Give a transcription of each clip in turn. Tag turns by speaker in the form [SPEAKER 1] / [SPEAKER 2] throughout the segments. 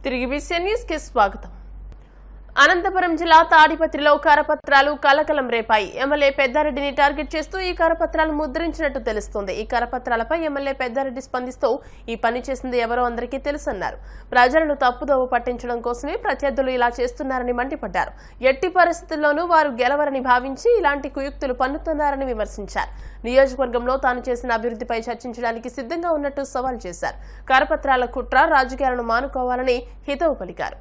[SPEAKER 1] తిరిగి VCN news కి స్వాగతం. అనంతపురం జిల్లా తాడిపత్రిలో కరపత్రాలు కలకలం రేపాయి. ఎమ్మెల్యే పెద్దారెడ్డిని టార్గెట్ చేస్తూ ఈ కరపత్రాలు ముద్రించినట్టు తెలుస్తోంది. ఈ కరపత్రాలపై ఎమ్మెల్యే పెద్దారెడ్డి స్పందిస్తూ ఈ పని చేసింది ఎవరో అందరికీ తెలుసన్నారు. ప్రజలను తప్పుదోవ పట్టించడం కోసమే ప్రత్యర్థులు ఇలా చేస్తున్నారని మండిపడ్డారు. ఎట్టి పరిస్థితుల్లోనూ వారు గెలవరని భావించి ఇలాంటి కుయుక్తులు పన్నుతున్నారని విమర్శించారు. నియోజకవర్గంలో తాను చేసిన అభివృద్ధిపై చర్చించడానికి సిద్ధంగా ఉన్నట్టు సవాల్ చేశారు. కరపత్రాల కుట్ర రాజకీయాలను మానుకోవాలని హితవు పలికారు.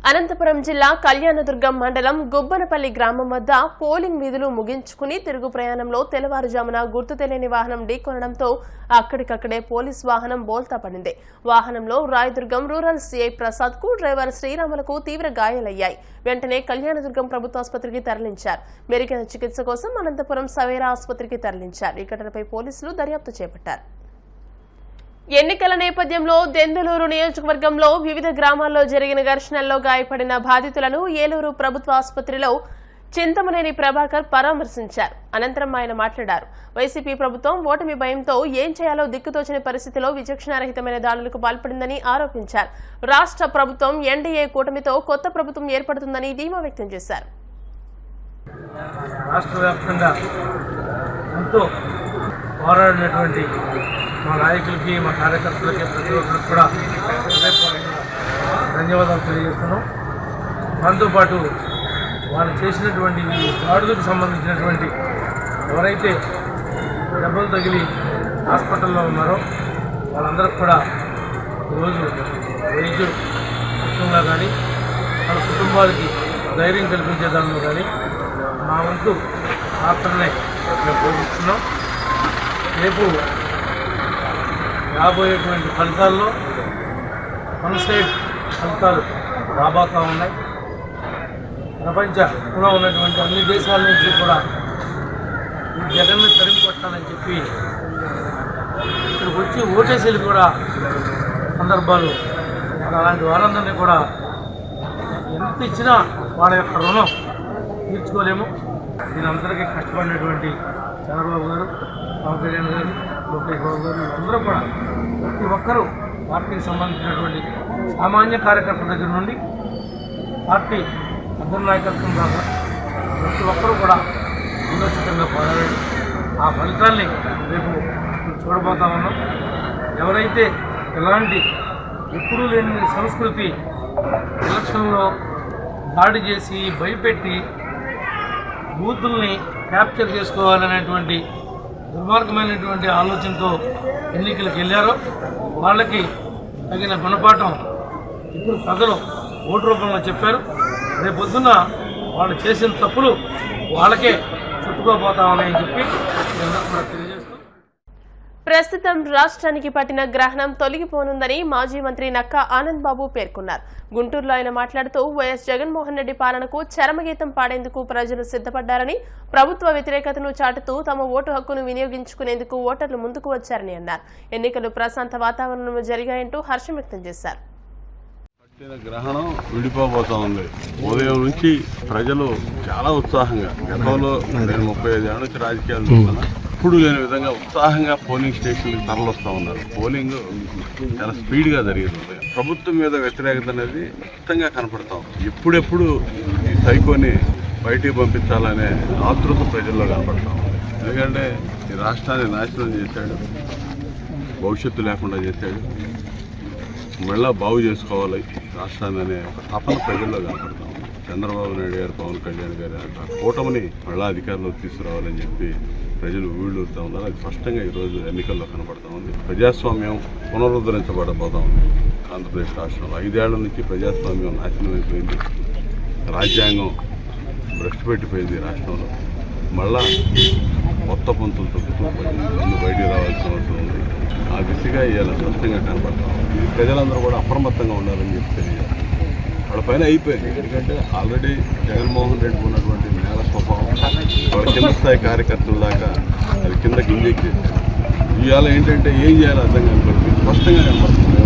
[SPEAKER 1] అనంతపురం జిల్లా కళ్యాణదుర్గం మండలం గుబ్బనపల్లి గ్రామం వద్ద పోలింగ్ విధులు ముగించుకుని తిరుగు ప్రయాణంలో తెల్లవారుజామున గుర్తు తెలియని వాహనం ఢీకొనడంతో అక్కడికక్కడే పోలీస్ వాహనం బోల్తా పడింది. వాహనంలో రాయదుర్గం రూరల్ సీఐ ప్రసాద్ కు డ్రైవర్ శ్రీరాములకు తీవ్ర గాయాలయ్యాయి. వెంటనే కళ్యాణదుర్గం ప్రభుత్వాసుపత్రికి తరలించారు. మెరుగైన చికిత్స కోసం అనంతపురం సవేరా ఆసుపత్రికి తరలించారు. ఈ ఘటనపై పోలీసులు దర్యాప్తు చేపట్టారు. ఎన్నికల నేపథ్యంలో దెందులూరు నియోజకవర్గంలో వివిధ గ్రామాల్లో జరిగిన ఘర్షణల్లో గాయపడిన బాధితులను ఏలూరు ప్రభుత్వ ఆసుపత్రిలో చింతమనేని ప్రభాకర్ పరామర్శించారు. అనంతరం ఆయన మాట్లాడారు. వైసీపీ ప్రభుత్వం ఓటమి భయంతో ఏం చేయాలో దిక్కుతోచని పరిస్థితిలో విచక్షణారహితమైన దాడులకు పాల్పడిందని ఆరోపించారు. రాష్ట్ర ప్రభుత్వం ఎన్డీఏ కూటమితో కొత్త ప్రభుత్వం ఏర్పడుతుందని ధీమా వ్యక్తం చేశారు.
[SPEAKER 2] మా నాయకులకి మా కార్యకర్తలకి ప్రతి ఒక్కరికి కూడా ధన్యవాదాలు తెలియజేస్తున్నాం. దాంతోపాటు వాళ్ళు చేసినటువంటి దాడులకు సంబంధించినటువంటి ఎవరైతే దెబ్బలు తగిలి హాస్పిటల్లో ఉన్నారో వాళ్ళందరికీ కూడా ఈరోజు వైద్యుల విషయంలో కానీ వాళ్ళ కుటుంబాలకి ధైర్యం కల్పించే దానిలో కానీ మా వంతు పాత్రనే మేము పోషిస్తున్నాం. రేపు రాబోయేటువంటి ఫలితాల్లో వన్ సైడ్ ఫలితాలు రాబోతూ ఉన్నాయి. ప్రపంచంలో ఉన్నటువంటి అన్ని దేశాల నుంచి కూడా ఈ జగన్ను తరిమి కొట్టాలని చెప్పి ఇక్కడికి వచ్చి ఓటేసీలు కూడా సందర్భాలు అలాంటి వారందరినీ కూడా ఎంత ఇచ్చినా వాళ్ళ యొక్క రుణం తీర్చుకోలేము. దీనందరికీ కష్టపడినటువంటి చంద్రబాబు గారు, పవన్ కళ్యాణ్ గారు, లోకేష్ బాబు గారు అందరూ కూడా ప్రతి ఒక్కరూ పార్టీకి సంబంధించినటువంటి సామాన్య కార్యకర్తల దగ్గర నుండి పార్టీ అగ్రనాయకత్వం దాకా ప్రతి ఒక్కరూ కూడా వినోచితంగా పోరాడారు. ఆ ఫలితాల్ని రేపు చూడబోతా ఉన్నాం. ఎవరైతే ఎలాంటి ఎప్పుడూ లేని సంస్కృతి ఎలక్షన్లో దాడి చేసి భయపెట్టి బూతుల్ని క్యాప్చర్ చేసుకోవాలనేటువంటి దుర్మార్గమైనటువంటి ఆలోచనతో ఎన్నికలకు వెళ్ళారో వాళ్ళకి తగిన గుణపాఠం ఇప్పుడు ప్రజలు ఓటు రూపంలో చెప్పారు. రేపొద్దున వాళ్ళు చేసిన తప్పులు వాళ్ళకే చుట్టుకోబోతామని చెప్పి కూడా తెలియజేస్తూ
[SPEAKER 1] ప్రస్తుతం రాష్ట్రానికి పట్టిన గ్రహణం తొలగిపోనుందని మాజీ మంత్రి నక్కా ఆనంద్ బాబు పేర్కొన్నారు. గుంటూరులో ఆయన మాట్లాడుతూ వైఎస్ జగన్మోహన్ రెడ్డి పాలనకు చరమగీతం పాడేందుకు ప్రజలు సిద్ధపడ్డారని, ప్రభుత్వ వ్యతిరేకతను చాటుతూ తమ ఓటు హక్కును వినియోగించుకునేందుకు ఓటర్లు ముందుకు వచ్చారని అన్నారు. ఎన్నికలు ప్రశాంత వాతావరణంలో జరిగాయంటూ హర్షం వ్యక్తం చేశారు.
[SPEAKER 3] గ్రహణం విడిపోబోతా ఉంది. ఉదయం నుంచి ప్రజలు చాలా ఉత్సాహంగా, గతంలో నేను 35 ఏళ్ళ నుంచి రాజకీయాలు చూస్తున్నా, ఇప్పుడు లేని విధంగా ఉత్సాహంగా పోలింగ్ స్టేషన్కి తరలిస్తూ ఉన్నారు. పోలింగ్ చాలా స్పీడ్గా జరిగింది. ప్రభుత్వం మీద వ్యతిరేకత అనేది స్పష్టంగా కనపడతాం. ఎప్పుడెప్పుడు ఈ సైకోని బయటికి పంపించాలనే ఆతృత ప్రజల్లో కనపడతాం. ఎందుకంటే ఈ రాష్ట్రాన్ని నాశనం చేశాడు, భవిష్యత్తు లేకుండా చేశాడు. మళ్ళా బాగు చేసుకోవాలి రాష్ట్రాన్ని అనే ఒక తపన ప్రజల్లో కనపడతాం. చంద్రబాబు నాయుడు గారు, పవన్ కళ్యాణ్ గారు ఆ కూటమిని మళ్ళా అధికారంలోకి తీసుకురావాలని చెప్పి ప్రజలు ఊళ్ళూరుతూ ఉన్నారు. అది స్పష్టంగా ఈరోజు ఎన్నికల్లో కనపడతా ఉంది. ప్రజాస్వామ్యం పునరుద్ధరించబడబోతా ఉంది. ఆంధ్రప్రదేశ్ రాష్ట్రంలో 5 ఏళ్ల నుంచి ప్రజాస్వామ్యం నాశనం అయిపోయింది. రాజ్యాంగం భ్రష్టు పెట్టిపోయింది రాష్ట్రంలో. మళ్ళా కొత్త పంతులు తొక్కుతూ ముందు బయటికి రావాల్సిన అవసరం ఉంది. ఆ దిశగా ఇవాళ స్పష్టంగా కనపడతాం. ఇది ప్రజలందరూ కూడా అప్రమత్తంగా ఉండాలని చెప్పి తెలియదు. వాళ్ళ పైన అయిపోయింది. ఎందుకంటే ఆల్రెడీ జగన్మోహన్ రెడ్డి ఉన్నటువంటి నేల స్వభావం వాళ్ళ కింద స్థాయి కార్యకర్తల దాకా అది కిందకి ఇంజెక్ట్ చేశారు. ఇవాళ ఏంటంటే ఏం చేయాలో అర్థం కనపడుతుంది. స్పష్టంగా కనపడుతుంది.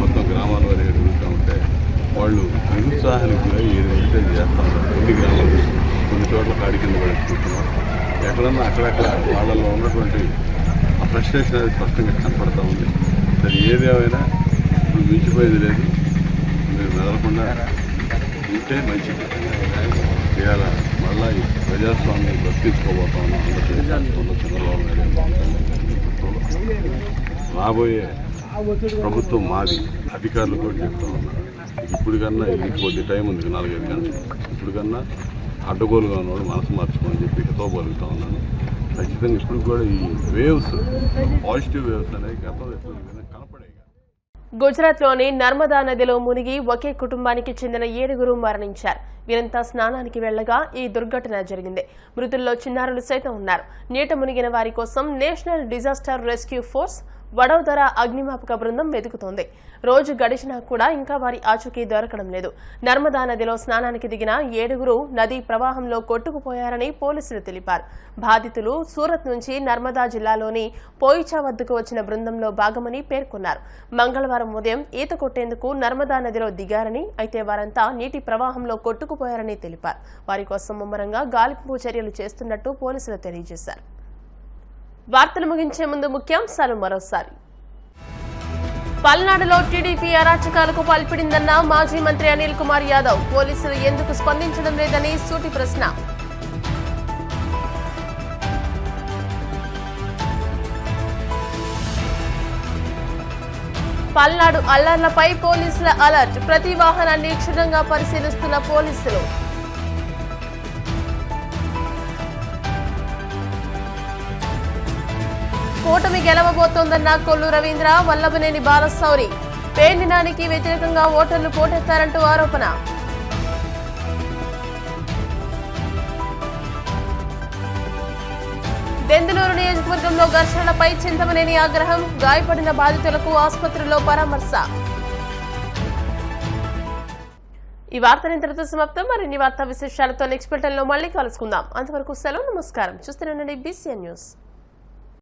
[SPEAKER 3] మొత్తం గ్రామాల వారి ఎదుగుతూ ఉంటే వాళ్ళు నిరుత్సాహానికి ఏది వెళ్తే చేస్తూ ఉన్నారు. కొన్ని గ్రామాలు కొన్ని చోట్ల కాడి కింద పడుకుంటున్నారు. ఎక్కడన్నా అక్కడక్కడ వాళ్ళలో ఉన్నటువంటి ఆ ఫ్రస్ట్రేషన్ అనేది స్పష్టంగా కనపడతా ఉంది. సరే ఏదేమైనా ఇప్పుడు మించిపోయేది లేదు. మీరు మెదలకుండా ఉంటే మంచిది. ఇవాళ మళ్ళా ఈ ప్రజాస్వామ్యం బ్రతికించుకోబోతా ఉన్నాం. ఆంధ్రప్రదేశ్ రాష్ట్రంలో చంద్రబాబు నాయుడు రాబోయే ప్రభుత్వం మాది. అధికారులు కూడా చెప్తా ఉన్నారు. ఇప్పుడు కన్నా కొద్ది టైం ఉంది, 4-5 గంటలు. ఇప్పుడు కన్నా అడ్డగోలుగా ఉన్నవాడు మనసు మార్చుకోమని చెప్పి హితోపలుగుతా ఉన్నాను. ఖచ్చితంగా ఇప్పుడు కూడా ఈ వేవ్స్, పాజిటివ్ వేవ్స్ అనేవి గతంలో ఎప్పుడు కనపడేవి.
[SPEAKER 1] గుజరాత్లోని నర్మదా నదిలో మునిగి ఒకే కుటుంబానికి చెందిన 7 మరణించారు. వీరంతా స్నానానికి వెళ్లగా ఈ దుర్ఘటన జరిగింది. మృతుల్లో చిన్నారులు సైతం ఉన్నారు. నీట మునిగిన వారి కోసం national disaster rescue force Vadodara అగ్నిమాపక బృందం వెతుకుతోంది. రోజు గడిచినా కూడా ఇంకా వారి ఆచూకీ దొరకడం లేదు. నర్మదా నదిలో స్నానానికి దిగిన 7 నదీ ప్రవాహంలో కొట్టుకుపోయారని పోలీసులు తెలిపారు. బాధితులు సూరత్ నుంచి నర్మదా జిల్లాలోని పోయిచా వద్దకు వచ్చిన బృందంలో భాగమని పేర్కొన్నారు. మంగళవారం ఉదయం ఈత కొట్టేందుకు నర్మదా నదిలో దిగారని, అయితే వారంతా నీటి ప్రవాహంలో కొట్టుకుపోయారని తెలిపారు. వారి కోసం ముమ్మరంగా గాలింపు చర్యలు చేస్తున్నట్టు పోలీసులు తెలియజేశారు. వార్తలు ముగించే ముందు ముఖ్యాంశాలు మరోసారి. పల్నాడులో టీడీపీ అరాచకాలకు పాల్పడిందన్న మాజీ మంత్రి అనిల్ కుమార్ యాదవ్. పోలీసులు ఎందుకు స్పందించడం లేదని సూటి ప్రశ్న. పల్నాడు అల్లర్లపై పోలీసుల అలర్ట్. ప్రతి వాహనాన్ని క్షుణ్ణంగా పరిశీలిస్తున్న పోలీసులు. కూటమి గెలవబోతోందన్న కొల్లు రవీంద్ర, వల్లభనేని బాలశౌరి. పేర్నినానికి వ్యతిరేకంగా ఓటర్లు పోటెత్తారంటూ ఆరోపణ. దెందులూరు నియోజకవర్గంలో ఘర్షణలపై చింతమనేని ఆగ్రహం. గాయపడిన బాధితులకు ఆసుపత్రిలో పరామర్శ. ఈ వార్తలు ఇంతటితో సమాప్తం. మరిన్ని వార్తా విశేషాలతో నెక్స్ట్ బులెటిన్లో మళ్ళీ కలుసుకుందాం. అంతవరకు సెలవు, నమస్కారం. చూస్తూనే BCN న్యూస్.